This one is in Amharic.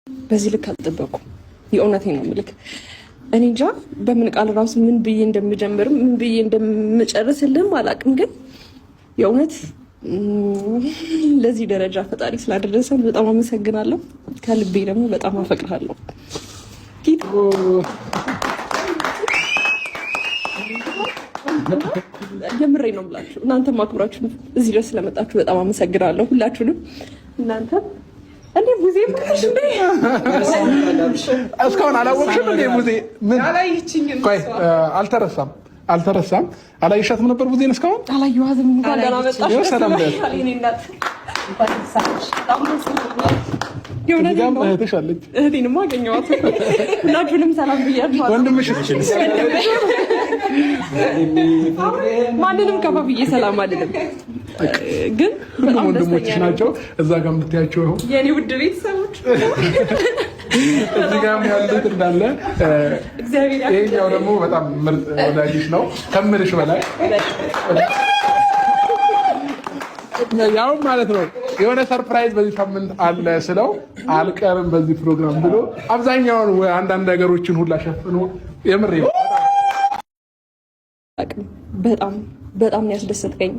በዚህ ልክ አልጠበቁም። የእውነቴን ነው የምልክ። እኔ እንጃ በምን ቃል ራሱ ምን ብዬ እንደምጀምርም ምን ብዬ እንደምጨርስልህም አላውቅም። ግን የእውነት ለዚህ ደረጃ ፈጣሪ ስላደረሰን በጣም አመሰግናለሁ። ከልቤ ደግሞ በጣም አፈቅርሃለሁ። የምሬ ነው ብላችሁ እናንተም አክብራችሁ እዚህ ድረስ ስለመጣችሁ በጣም አመሰግናለሁ ሁላችሁንም። እናንተ እንዴ ሙዜ ምንሽ እንዴ እስካሁን አላወቅሽም እንዴ? ሙዜ ምን ቆይ አልተረሳም። አላየሻትም ነበር ሙዜን? እስካሁን አላየኋትም። እንኳን ደህና መጣሽ። ሰላም በል። የሆነም እህትሽ አለች። እህቴንም አገኘኋት። ሁላችሁንም ሰላም ብያችኋለሁ። ወንድምሽ ማንንም ከፋ ብዬ ሰላም አልልም፣ ግን ሁሉም ወንድሞችሽ ናቸው። እዛ ጋር የምትያቸው ይኸው የኔ ውድ ቤተሰቦች እዚህ ጋር ያሉት እንዳለ ይሄኛው ደግሞ በጣም ምርጥ ወዳጅሽ ነው ከምልሽ በላይ ያው ማለት ነው። የሆነ ሰርፕራይዝ በዚህ ሳምንት አለ ስለው አልቀርም በዚህ ፕሮግራም ብሎ አብዛኛውን አንዳንድ ነገሮችን ሁላ ሸፍኖ የምሬ በጣም ያስደሰትከኝ